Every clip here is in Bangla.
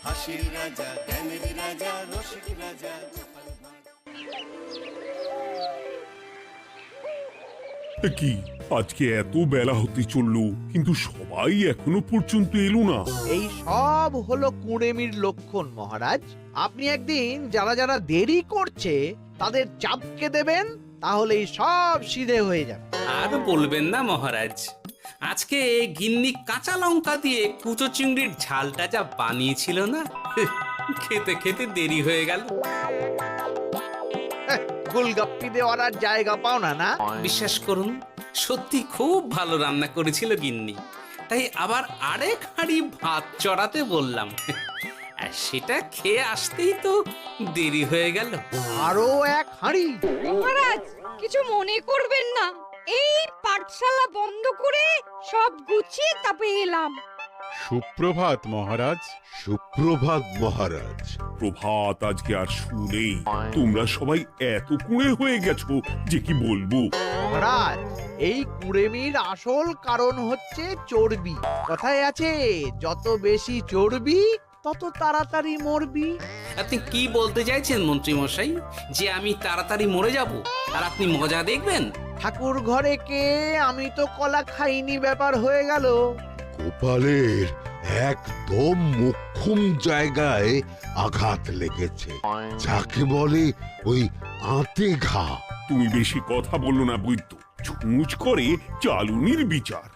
হাসির রাজা, জ্ঞানের রাজা, রসিক রাজা। কি আজকে এত বেলা হতে চললো, কিন্তু সবাই এখনো পর্যন্ত এলো না। এই সব হলো কুড়েমির লক্ষণ মহারাজ। আপনি একদিন যারা যারা দেরি করছে তাদের চাপকে দেবেন, তাহলেই সব সিধে হয়ে যাবে। আর বলবেন না মহারাজ, আজকে গিন্নি কাঁচা লঙ্কা দিয়ে কুচো চিংড়ির ঝালটা যা বানিয়েছিল না, খেতে খেতে দেরি হয়ে গেল। গোলগাপ্পি দেওয়ার আর জায়গা পাও না না? বিশ্বাস করুন, সত্যি খুব ভালো রান্না করেছিল গিন্নি, তাই আবার আরেক হাঁড়ি ভাত চড়াতে বললাম। আর সেটা খেয়ে আসতেই তো দেরি হয়ে গেল। আরো এক হাঁড়ি? মহারাজ কিছু মনে করবেন না, এই পাঠশালা বন্ধ করে সব গুছিয়ে তারপরে এলাম। সুপ্রভাত মহারাজ। সুপ্রভাত মহারাজ। প্রভাত আজকে আর শুনেই, তোমরা সবাই এত কুঁড়ে হয়ে গেছো যে কি বলবো। মহারাজ, এই কুড়েমির আসল কারণ হচ্ছে চর্বি। কথায় আছে, যত বেশি চর্বি তত তাড়াতাড়ি মরবি। আপনি কি বলতে চাইছেন মন্ত্রী মশাই, যে আমি তাড়াতাড়ি মরে যাব আর আপনি মজা দেখবেন? ঠাকুর ঘরে কে, আমি তো কলা খাইনি ব্যাপার হয়ে গেল। গোপালের একদম মোক্ষম জায়গায় আঘাত লেগেছে, যাকে বলে ওই আঁতে ঘা। তুমি বেশি কথা বললো না বৈদ্য, ছুঁচ করে চালুনির বিচার।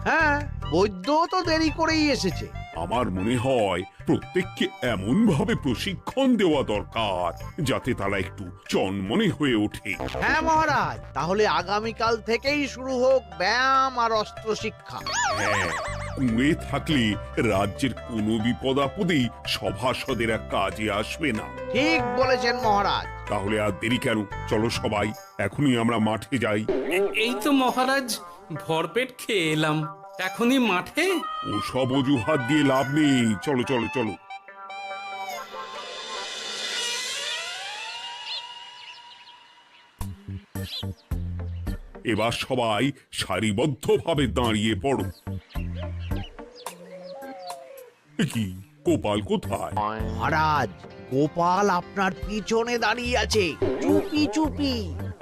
হ্যাঁ, বৈদ্য তো দেরি করেই এসেছে। আমার মনে হয় প্রত্যেককে এমন ভাবে প্রশিক্ষণ দেওয়া দরকার যাতে তারা একটু চনমনে হয়ে ওঠে। হ্যাঁ মহারাজ, তাহলে আগামীকাল থেকেই শুরু হোক ব্যায়াম আর অস্ত্র শিক্ষা। হ্যাঁ, কুঁড়ে থাকলে রাজ্যের কোনো বিপদ আপদেই সভাসদেরা কাজে আসবে না। ঠিক বলেছেন মহারাজ। তাহলে আর দেরি কেন, চলো সবাই এখনই আমরা মাঠে যাই। এই তো মহারাজ ভরপেট খেয়ে এলাম, এখনই মাঠে? ও সব অজুহাত দিয়ে লাভ নেই, চলো চলো চলো। এবার সবাই সারিবদ্ধভাবে দাঁড়িয়ে পড়ো। কি, গোপাল কোথায়? মহারাজ, গোপাল আপনার পিছনে দাঁড়িয়ে আছে, চুপি চুপি।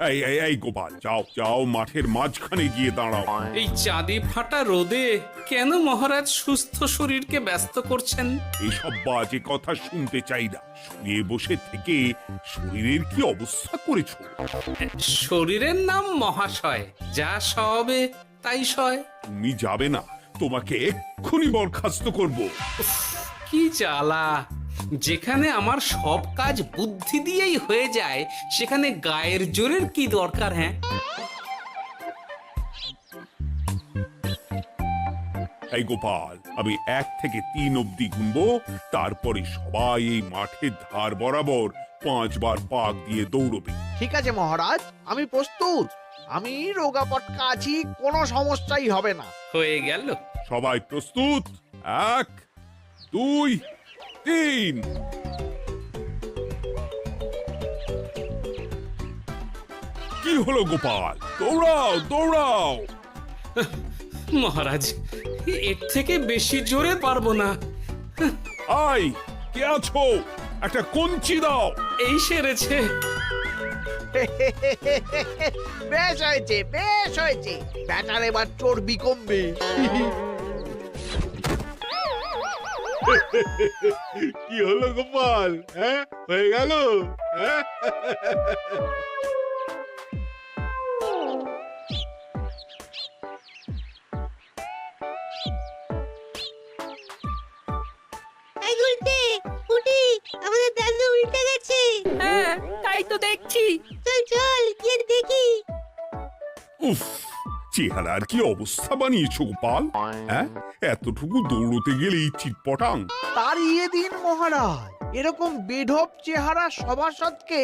এই এই এই গোপাল, যাও যাও, মাঠের মাঝখানে গিয়ে দাঁড়াও। এই চাঁদি ফাটা রোদে কেন মহারাজ সুস্থ শরীরকে ব্যস্ত করছেন? এসব বাজে কথা শুনতে চাই না। শুয়ে বসে থেকে শরীরের কি অবস্থা করেছো? শরীরের নাম মহাশয়, যা সবে তাই সয়। তুমি যাবে না, তোমাকে এক্ষুনি বরখাস্ত করব। কি জ্বালা! যেখানে আমার সব কাজ বুদ্ধি দিয়েই হয়ে যায়, সেখানে গায়ের জোরের কি দরকার? হ্যাঁ, এই গোপাল, আমি 1 থেকে 3 অব্দি গুনবো, তারপরে সবাই এই মাঠের ধার বরাবর 5 বার পাক দিয়ে দৌড়বে। ঠিক আছে মহারাজ, আমি প্রস্তুত। আমি রোগা পটকা আছি, কোনো সমস্যাই হবে না। হয়ে গেল। সবাই প্রস্তুত? 1, 2, 3। কি হলো গোপাল, দৌড়াও দৌড়াও। মহারাজ, এর থেকে বেশি জোরে পারবো না। আই, কে আছো? একটা কঞ্চি দাও। এই সেরেছে। বেশ হয়েছে, বেশ হয়েছে। ব্যাটার এবার চর্বি কমবে। কি হলো গোপাল, হ্যাঁ হয়ে গেল? হ্যাঁ? এই গুলটে, উঠি, আমাদের দাদু উল্টে গেছে। হ্যাঁ, তাই তো দেখছি। চল চল গিয়ে দেখি। উফ, চেহারার কি অবস্থা বানিয়েছো গোপাল, হ্যাঁ? এতটুকু দৌড়তে গেলেই চিটপটাং। তাড়িয়ে দিন মহারাজ, এরকম বেঢপ চেহারা সভাসদকে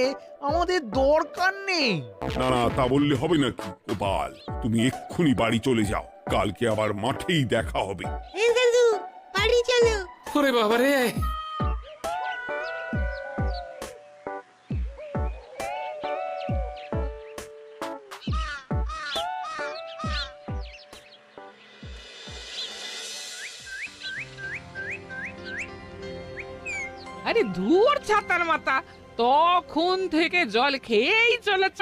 আমাদের দরকার নেই। না না, তা বললে হবে নাকি গোপাল, তুমি এক্ষুনি বাড়ি চলে যাও, কালকে আবার মাঠেই দেখা হবে। এই দাদু, বাড়ি চলো। ওরে বাবারে! আরে ধুর ছাতার মাথা, তখন থেকে জল খেয়েই চলেছ।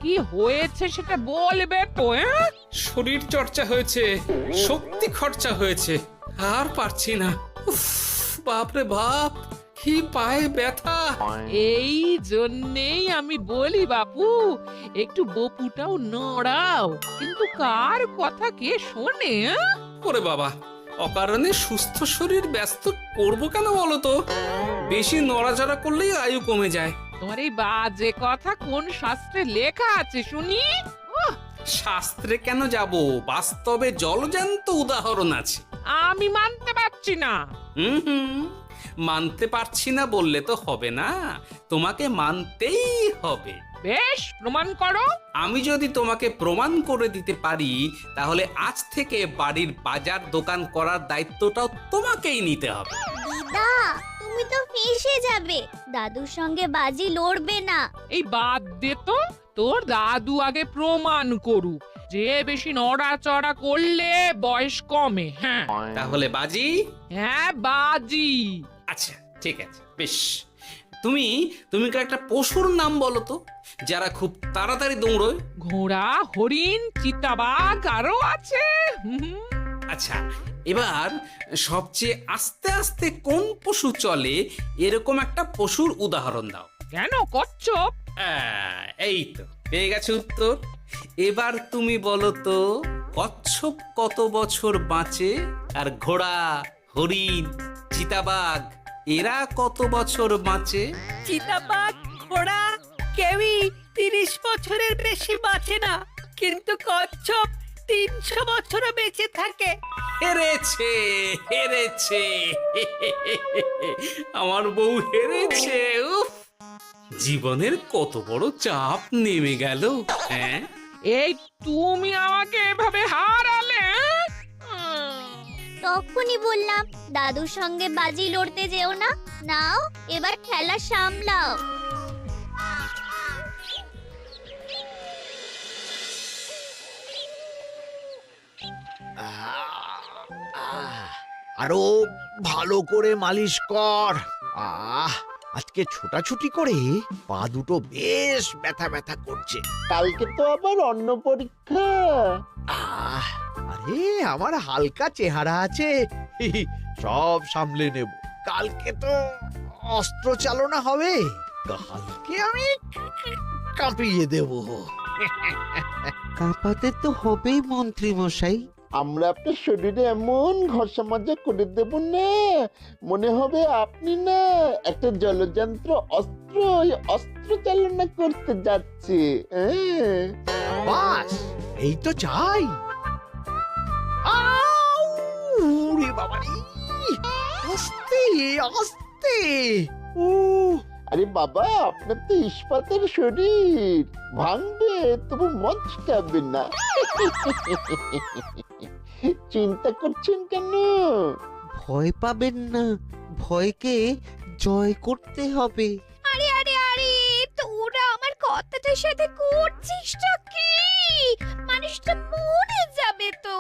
কি হয়েছে সেটা বলবে তো? শরীর চর্চা হয়েছে, শক্তি খরচা হয়েছে, আর পারছি না। উফ, বাপরে বাপ, কি পায়ে ব্যথা। এই জন্যেই আমি বলি বাপু, একটু বপুটাও নড়াও, কিন্তু কার কথা কে শোনে? ওরে বাবা, অকারণে সুস্থ শরীর ব্যস্ত করবো কেন বলো তো? বেশি নড়াচড়া করলেই আয়ু কমে যায়। তোমার এই বাজে কথা কোন শাস্ত্রে লেখা আছে শুনি? শাস্ত্রে কেন যাব, বাস্তবে জলজ্যান্ত উদাহরণ আছে। আমি মানতে পারছি না। হুম, মানতে পারছি না বললে তো হবে না, তোমাকে মানতেই হবে। বেশ, প্রমাণ করো। আমি যদি তোমাকে প্রমাণ করে দিতে পারি, তাহলে আজ থেকে বাড়ির বাজার দোকান করার দায়িত্বটাও তোমাকেই নিতে হবে। দিদা, তুমি তো ফেঁসে যাবে। দাদুর সঙ্গে বাজি লড়বে না। এই বাদ দে তো, তোর দাদু আগে প্রমাণ করুক যে বেশি নড়াচড়া করলে বয়স কমে। হ্যাঁ তাহলে বাজি? হ্যাঁ বাজি। আচ্ছা ঠিক আছে, বেশ। তুমি তুমি কি একটা পশুর নাম বলো তো, যারা খুব তাড়াতাড়ি দৌড়য়? ঘোড়া, হরিণ, চিতাবাঘ আরো আছে। আচ্ছা, এবার সবচেয়ে আস্তে আস্তে কোন পশু চলে, এরকম একটা পশুর উদাহরণ দাও। কেন, কচ্ছপ? এই তো পেয়ে গেছে উত্তর। এবার তুমি বলো তো, কচ্ছপ কত বছর বাঁচে, আর ঘোড়া, হরিণ, চিতাবাঘ এরা কত বছর বাঁচে? চিতাবাঘ, ঘোড়া কেউই 30 বছরের বেশি বাঁচে না, কিন্তু কচ্ছপ 300 বছরও বেঁচে থাকে। হেরেছে, হেরেছে, আমার বউ হেরেছে। উফ, জীবনের কত বড় চাপ নেমে গেল। হ্যাঁ, এই তুমি আমাকে এভাবে হারালে? তখনই বললাম দাদুর সঙ্গে বাজি লড়তে যেও না। নাও, এবার খেলা সামলাও। আরো ভালো করে মালিশ কর। আজকে ছোটাছুটি করে পা দুটো বেশ ব্যথা ব্যথা করছে। কালকে তো আবার অন্য পরীক্ষা। আরে আমার হালকা চেহারা আছে, সব সামলে নেব। কালকে তো অস্ত্র চালনা হবে, কালকে আমি কাঁপিয়ে দেব। কাঁপাতে তো হবেই মন্ত্রী মশাই। আমরা আপনার শরীরে এমন ঘষা মাজা করে দেব না, মনে হবে আপনি না একটা জলযন্ত্র অস্ত্র অস্ত্র চালনা করতে যাচ্ছে। বাস এই তো চাই। ওরে বাবারে, আস্তে আস্তে। আরে বাবা, আপনার তো ইস্পাতের শরীর, ভাঙবে তবু মচকাবে না। চিন্তা করছেন কেন? ভয় পাবেন না, ভয়কে জয় করতে হবে। আরে আরে আরে, তোরা আমার কথাটার সাথে করছিসটা কি? মানুষটা মরে যাবে তো।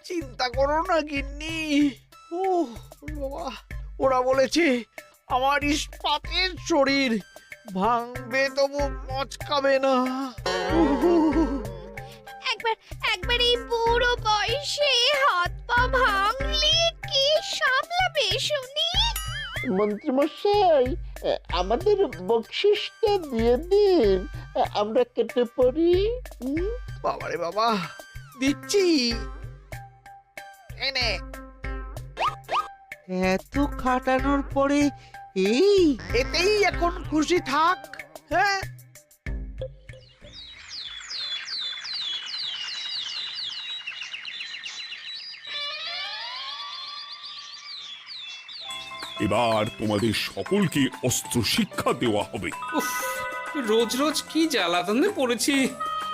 চিন্তা করো না গিন্নি। বাবা, ওরা বলেছে আমার ইস্পাতের শরীর, ভাঙবে তবু মচকাবে না। একবার এই বুড়ো বয়সে হাত পা ভাঙলে কি সামলাবে শুনি? মন্ত্রী মশাই, আমাদের বকশিসটা দিয়ে দিন, আমরা কেটে পড়ি। বাবারে বাবা, দিচ্ছি। এনে এত খাটানোর পরে এতেই এখন খুশি থাক। হ্যাঁ, এবার তোমাদের সকলকে অস্ত্র শিক্ষা দেওয়া হবে। উফ, রোজ রোজ কি জ্বালাতনে পড়েছি,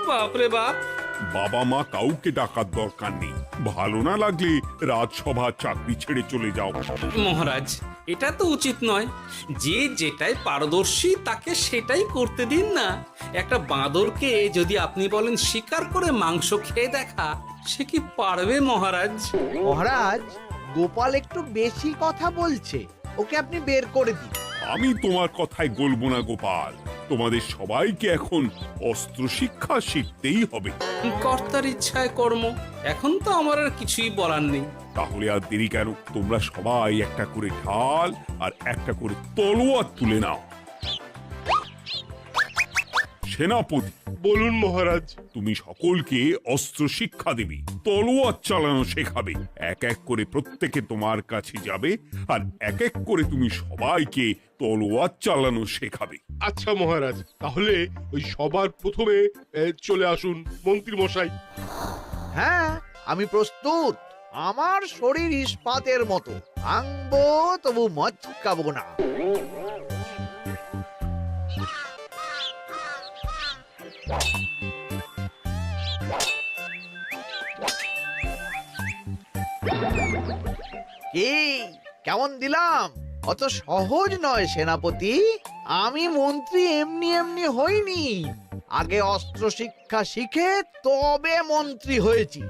বাপরে বাপ। বাবা মা কাউকে ডাকার দরকার নেই, ভালো না লাগলে রাজসভা চাকরি ছেড়ে চলে যাও। মহারাজ, এটা তো উচিত নয়। যে যেটাই পারদর্শী তাকে সেটাই করতে দিন না। একটা বাঁদরকে যদি আপনি বলেন শিকার করে মাংস খেয়ে দেখা, সে কি পারবে মহারাজ? মহারাজ, গোপাল একটু বেশি কথা বলছে, ওকে আপনি বের করে দিন। আমি তোমার কথায় গলবো না গোপাল, তোমাদের সবাইকে এখন অস্ত্র শিক্ষা শিখতেই হবে। কর্তার ইচ্ছায় কর্ম, এখন তো আমার আর কিছুই বলার নেই। তাহলে আর দেরি কেন, তোমরা সবাই একটা করে ঢাল আর একটা করে তলোয়ার তুলে নাও। সেনাপতি, বলুন মহারাজ। তুমি সকলকে অস্ত্র শিক্ষা দেবে, তলোয়ার চালানো শেখাবে। এক এক করে প্রত্যেকে তোমার কাছে যাবে আর এক এক করে তুমি সবাইকে তলোয়ার চালানো শেখাবে। আচ্ছা মহারাজ, তাহলে ওই সবার প্রথমে চলে আসুন মন্ত্রী মশাই। হ্যাঁ, আমি প্রস্তুত। আমার শরীর ইস্পাতের মতো, ভাঙবো তবু মচকাবো না। কি কেমন দিলাম? অত সহজ নয় সেনাপতি। আমি মন্ত্রী এমনি এমনি হইনি, আগে অস্ত্র শিক্ষা শিখে তবে মন্ত্রী হয়েছি।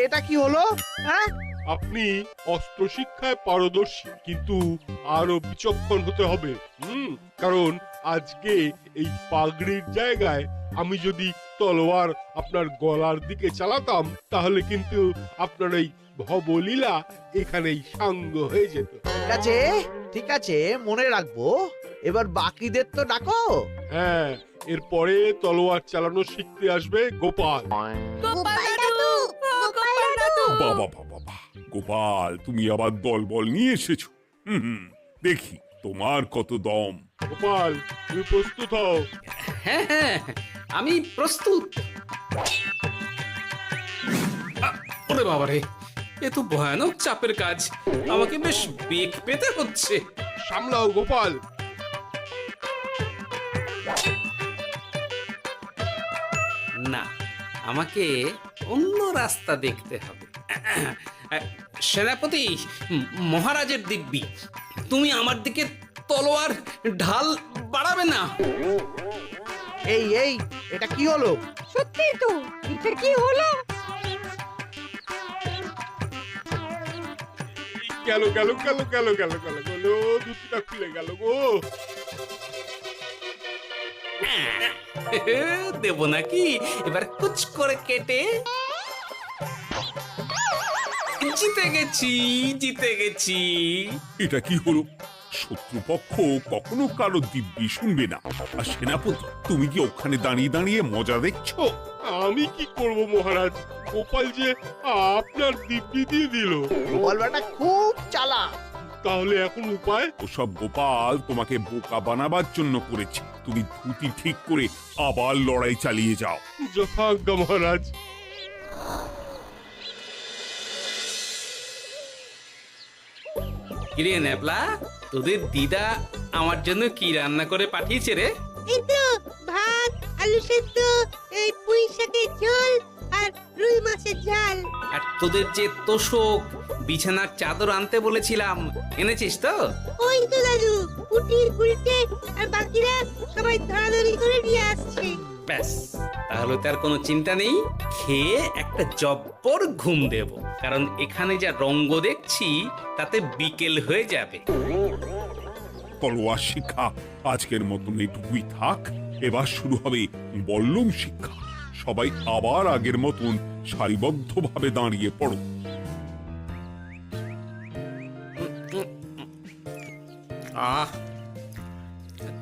এটা কি হলো? হ্যাঁ, আপনি অস্ত্র শিক্ষায় পারদর্শী, কিন্তু আরো বিচক্ষণ হতে হবে। কারণ আজকে এই পাগড়ির জায়গায় আমি যদি তলোয়ার আপনার গলার দিকে চালাতাম, তাহলে কিন্তু আপনার এই ভবলীলা এখানেই সাঙ্গ হয়ে যেত। ঠিক আছে, ঠিক আছে, মনে রাখবো। এবার বাকিদের তো ডাকো। হ্যাঁ, এরপরে তলোয়ার চালানো শিখতে আসবে গোপাল। বাবা বাবা বাবা, গোপাল তুমি আবার দলবল নিয়ে এসেছো। দেখি তোমার কত দম। গোপাল, তুমি প্রস্তুত হও। হ্যাঁ হ্যাঁ, আমি প্রস্তুত। ওরে বাবারে, এ তো ভয়ানক চাপের কাজ, আমাকে বেশ বেগ পেতে হচ্ছে। সামলাও গোপাল। না, আমাকে অন্য রাস্তা দেখতে হবে। সেনাপতি, মহারাজের দিব্যি, তুমি আমার দিকে তলোয়ার ঢাল বাড়াবে না। এই এই, এটা কি হলো? সত্যি তো, এটা কি হলো? গেল গেল গেল গেল গেল গেল গেল, দুটিটা খুলে গেল গো। দেব নাকি এবার কুচ করে কেটে? জিতে গেছি, জিতে গেছি। এটা কি হলো? শত্রুপক্ষ কখনো কারো দিব্যি শুনবে না। আর সেনাপতি, তুমি কি ওখানে দাঁড়িয়ে দাঁড়িয়ে মজা দেখছো? আমি কি করব মহারাজ, গোপাল যে আপনার দিব্যি দিয়ে দিল। গোপাল বেটা খুব চালাক। তাহলে এখন উপায়? ওসব গোপাল তোমাকে বোকা বানাবার জন্য করেছে। তুমি ধুতি ঠিক করে আবার লড়াই চালিয়ে যাও। যথাজ্ঞা মহারাজ। কিরে ন্যাপলা, তোদের দিদা আমার জন্য কি রান্না করে পাঠিয়েছে রে? এই তো ভাত, আলু সেদ্ধ, এই পুঁই শাকের ঝোল আর রুই মাছের ঝাল। আর তোদের যে তোষক, বিছানার চাদর আনতে বলেছিলাম, এনেছিস তো? ওই তো দাদু, পুটির গুলটে আর বাকিরা সবাই ধরাধরি করে নিয়ে আসছে। ব্যাস, তাহলে তার কোনো চিন্তা নেই। খেয়ে একটা জব্বর ঘুম দেব, কারণ এখানে যা রঙ্গ দেখছি তাতে বিকেল হয়ে যাবে। তলোয়ার শিক্ষা আজকের মতন এটুকুই থাক। এবার শুরু হবে বল্লম শিক্ষা। সবাই আবার আগের মতন সারিবদ্ধভাবে দাঁড়িয়ে পড়ো। আহ,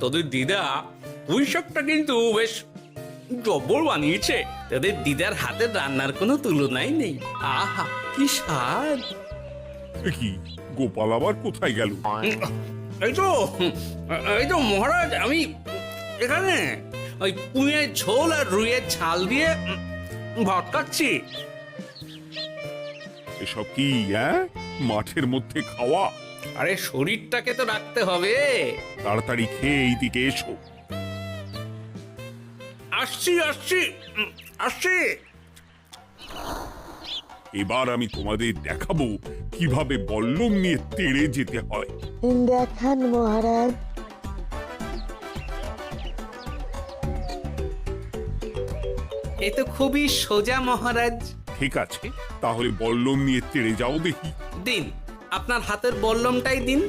তোদের দিদা পুঁই শাকটা কিন্তু বেশ জব্বর বানিয়েছে। তোদের দিদার হাতের রান্নার কোনো তুলনাই নেই। আহা, কি স্বাদ! কি গোপাল আবার কোথায় গেল? এই তো, এই তো মহারাজ, আমি এখানে ওই পুঁইয়ের ঝোল আর রুইয়ের ঝাল দিয়ে ভাত খাচ্ছি। এসব কি মাঠের মধ্যে খাওয়া? আরে শরীরটাকে তো রাখতে হবে। তাড়াতাড়ি খেয়ে এইদিকে এসো। আসছি আসছি আসছি। এবার আমি তোমাদের দেখাবো কিভাবে বল্লম নিয়ে তেড়ে যেতে হয়। দেখান মহারাজ। এ তো খুবই সোজা মহারাজ। ঠিক আছে, তাহলে বল্লম নিয়ে তেড়ে যাও দেখি। দিন, আপনার হাতের বল্লমটাই দিন।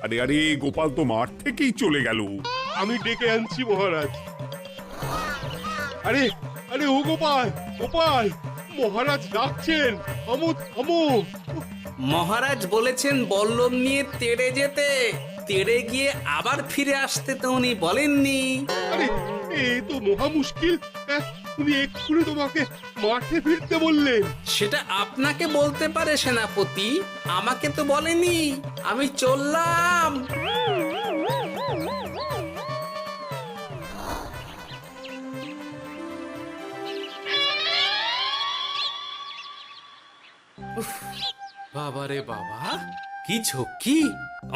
আরে আরে, গোপাল তো মাঠ থেকেই চলে গেল। আমি ডেকে আনছি মহারাজ। আরে আরে ও গোপাল, গোপাল, মহারাজ ডাকছেন, থামো থামো। মহারাজ বলেছেন বল্লম নিয়ে তেড়ে যেতে, তেড়ে গিয়ে আবার ফিরে আসতে তো উনি বলেননি। আরে এ তো মহা মুশকিল। উনি এক্ষুনি তোমাকে মাঠে ফিরতে বললেন। সেটা আপনাকে বলতে পারে সেনাপতি, আমাকে তো বলেনি। আমি চললাম। বাবারে বাবা, কি ঝক্কি!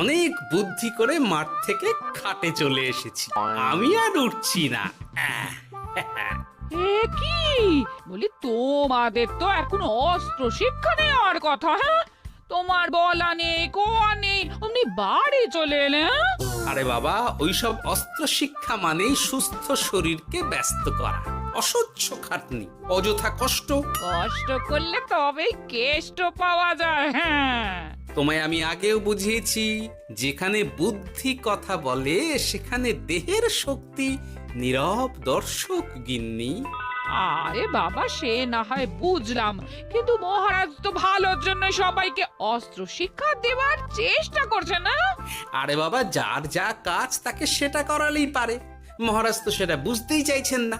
অনেক বুদ্ধি করে মাঠ থেকে খাটে চলে এসেছি। আমি আর উঠছি না। এ কি বলি, তোমাদের তো এখন অস্ত্র শিক্ষা নেওয়ার কথা। হ্যাঁ, তোমার বলা নেই, কোয়া নেই, অমনি বাড়ি চলে এলে। আরে বাবা, ওইসব অস্ত্র শিক্ষা মানেই সুস্থ শরীরকে ব্যস্ত করা, অসহ্য খাটনি, অযথা কষ্ট। কষ্ট করলে তবেই কেষ্ট পাওয়া যায়। হ্যাঁ, তোমায় আমি আগেও বুঝিয়েছি, যেখানে বুদ্ধি কথা বলে সেখানে দেহের শক্তি নীরব দর্শক গিন্নি। আরে বাবা, সে না হয় বুঝলাম, কিন্তু মহারাজ তো ভালোর জন্য সবাইকে অস্ত্র শিক্ষা দেওয়ার চেষ্টা করছে না? আরে বাবা, যার যা কাজ তাকে সেটা করালেই পারে। মহারাজ তো সেটা বুঝতেই চাইছেন না।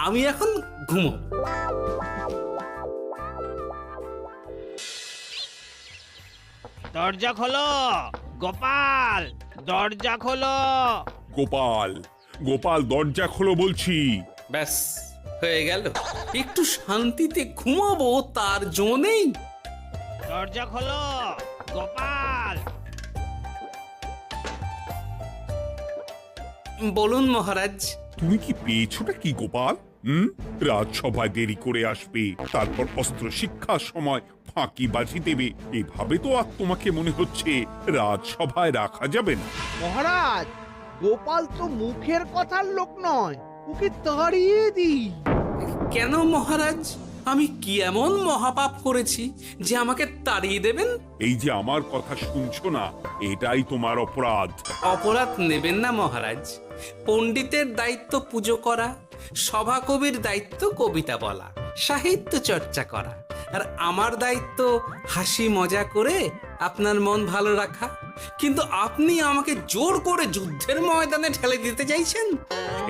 আমি এখন ঘুমো। দরজা খোলো গোপাল, দরজা খোলো। গোপাল, গোপাল, দরজা খোলো বলছি। ব্যাস হয়ে গেল। একটু শান্তিতে ঘুমাবো তার জো নেই। দরজা খোলো গোপাল। বলুন মহারাজ। তুমি কি পেয়েছোটা কি গোপাল? রাজসভায় দেরি করে আসবে, তারপর অস্ত্র শিক্ষার সময় ফাঁকি বাজি দেবে, এভাবে তো আর তোমাকে মনে হচ্ছে রাজসভায় রাখা যাবে না। মহারাজ, গোপাল তো মুখের কথার লোক নয়, ওকে তাড়িয়ে দিই। কেন মহারাজ? আমি কি এমন মহাপাপ করেছি যে আমাকে তাড়িয়ে দেবেন? এই যে আমার কথা শুনছো না, এটাই তোমার অপরাধ। অপরাধ নেবেন না মহারাজ। পণ্ডিতের দায়িত্ব পুজো করা, সভাকবির দায়িত্ব কবিতা বলা, সাহিত্য চর্চা করা, আর আমার দায়িত্ব হাসি মজা করে আপনার মন ভালো রাখা। কিন্তু আপনি আমাকে জোর করে যুদ্ধের ময়দানে ঠেলে দিতে চাইছেন।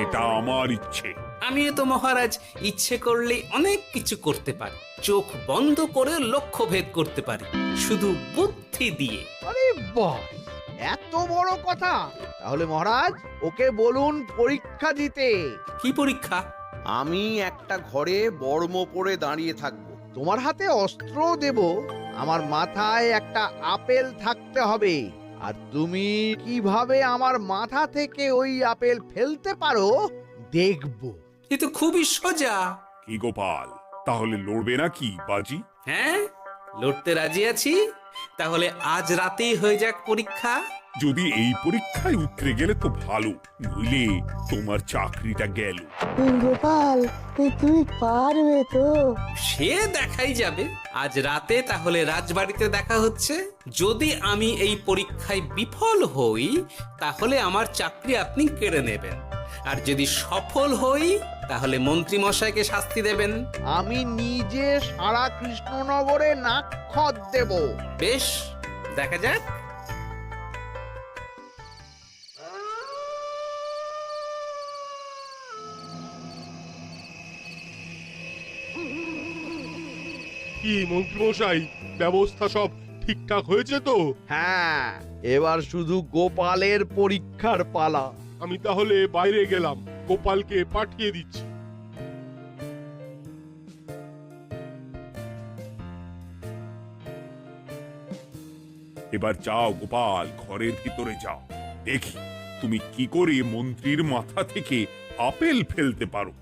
এটা আমার ইচ্ছে। আমিও তো মহারাজ ইচ্ছে করলে অনেক কিছু করতে পারি। চোখ বন্ধ করে লক্ষ্য ভেদ করতে পারি, শুধু বুদ্ধি দিয়ে। আরে বাহ, এত বড় কথা! তাহলে মহারাজ, ওকে বলুন পরীক্ষা দিতে। কি পরীক্ষা? আমি একটা ঘরে বর্ম পরে দাঁড়িয়ে থাকবো, তোমার হাতে অস্ত্র দেব, আমার মাথায় একটা আপেল থাকতে হবে, আর তুমি কিভাবে আমার মাথা থেকে ওই আপেল ফেলতে পারো দেখবো। এ তো খুবই সোজা। কি গোপাল, তাহলে লড়বে নাকি বাজি? হ্যাঁ, লড়তে রাজি আছি। তাহলে আজ রাতেই হয়ে যাক পরীক্ষা। যদি এই পরীক্ষায় উতরে গেলে তো ভালো, নইলে তোমার চাকরিটা গেল। গোপাল, তুমি পারবে তো? সে দেখাই যাবে। আজ রাতে তাহলে রাজবাড়িতে দেখা হচ্ছে। যদি আমি এই পরীক্ষায় বিফল হই, তাহলে আমার চাকরি আপনি কেড়ে নেবেন, আর যদি সফল হই তাহলে মন্ত্রী মশাইকে শাস্তি দেবেন। আমি নিজে সারা কৃষ্ণনগরে নাক্ষত দেব। বেশ, দেখা যাক। কি মন্ত্রীমশাই, ব্যবস্থা সব ঠিকঠাক হয়েছে তো? হ্যাঁ, এবার শুধু গোপালের পরীক্ষার পালা। আমি তাহলে বাইরে গেলাম, গোপালকে পাঠিয়ে দিচ্ছি। এবার যাও গোপাল, ঘরের ভিতরে যাও, দেখি তুমি কি করে মন্ত্রীর মাথা থেকে আপেল ফেলতে পারো।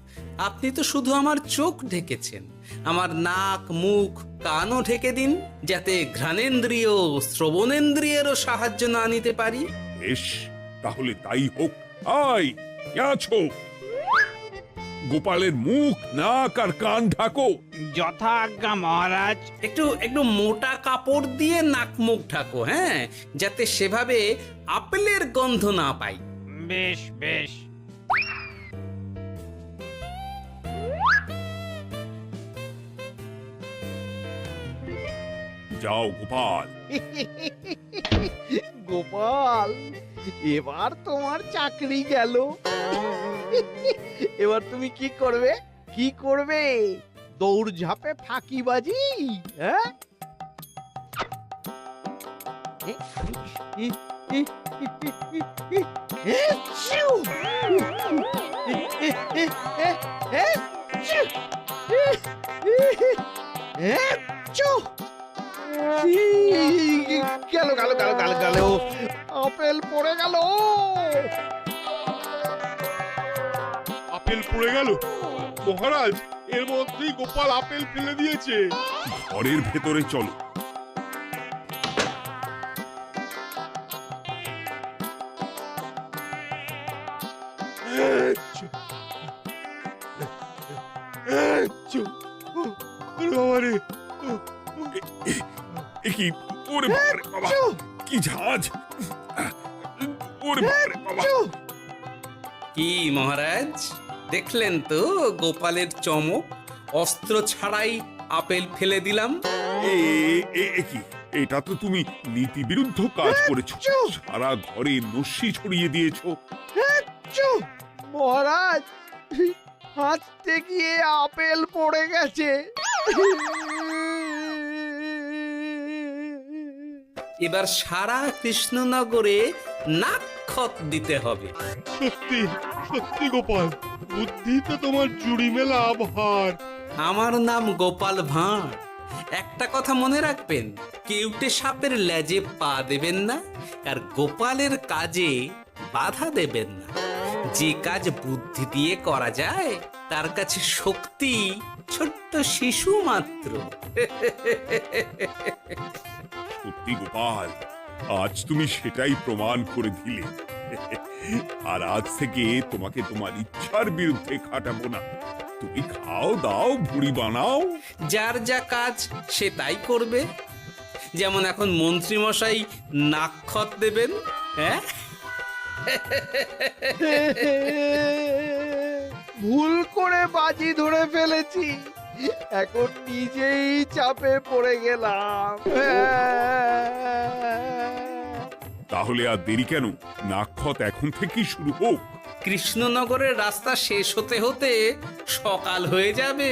আপনি তো শুধু আমার চোখ ঢেকেছেন, আমার নাক, মুখ, কানও ঢেকে দিন, যাতে ঘ্রাণেন্দ্রিয়, শ্রবণেন্দ্রিয়েরও সাহায্য না নিতে পারি। বেশ, তাহলে তাই হোক। আয়, কে আছো? গোপালের মুখ নাক আর কান ঢাকো। যথা আজ্ঞা মহারাজ। একটু একটু মোটা কাপড় দিয়ে নাক মুখ ঢাকো, হ্যাঁ, যাতে সেভাবে আপেলের গন্ধ না পাই। বেশ বেশ। যাও গোপাল। গোপাল, এবার তোমার চাকরি গেল। এবার তুমি কি করবে? কি করবে? দৌড় ঝাঁপে ফাঁকিবাজি? হ্যাঁ? গেল গেল গেল গেল গেল, আপেল পড়ে গেল। আপেল পড়ে গেল মহারাজ, এর মধ্যেই গোপাল আপেল ফেলে দিয়েছে। ঘরের ভেতরে চলো। বাবারে, কি ওরে বাবারে বাবা, কি ঝাঁজ! ওরে বাবারে বাবা। কি মহারাজ, দেখলেন তো গোপালের চমক? অস্ত্র ছাড়াই আপেল ফেলে দিলাম। কি এটা তো তুমি নীতি বিরুদ্ধ কাজ করেছো। সারা ঘরে নস্যি ছড়িয়ে দিয়েছো। মহারাজ, হাঁচতে গিয়ে আপেল পড়ে গেছে। এবার সারা কৃষ্ণনগরে নাকখত দিতে হবে। সত্যি সত্যি গোপাল, বুদ্ধি তো তোমার জুড়ি মেলা ভার। আমার নাম গোপাল ভাঁড়। একটা কথা মনে রাখবেন, কেউটে সাপের লেজে পা দেবেন না, আর গোপালের কাজে বাধা দেবেন না। যে কাজ বুদ্ধি দিয়ে করা যায়, তার কাছে শক্তি ছোট্ট শিশু মাত্র। সত্যি গোপাল, আজ তুমি সেটাই প্রমাণ করে দিলে। আর আজ থেকে তোমাকে তোমার ইচ্ছার বিরুদ্ধে খাটাবো না। তুমি খাও দাও, ভুড়ি বানাও। যার যা কাজ সে তাই করবে। যেমন এখন মন্ত্রী মশাই নাকখত দেবেন, হ্যাঁ? ভুল করে বাজি ধরে ফেলেছি, এখন নিজেই চাপে পড়ে গেলাম। তাহলে আর দেরি কেন? নাকখত এখন থেকেই শুরু হোক। কৃষ্ণনগরের রাস্তা শেষ হতে হতে সকাল হয়ে যাবে।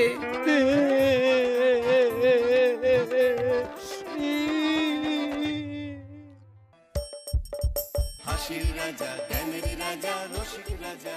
হাসির রাজা, জ্ঞানের রাজা, রসিক রাজা।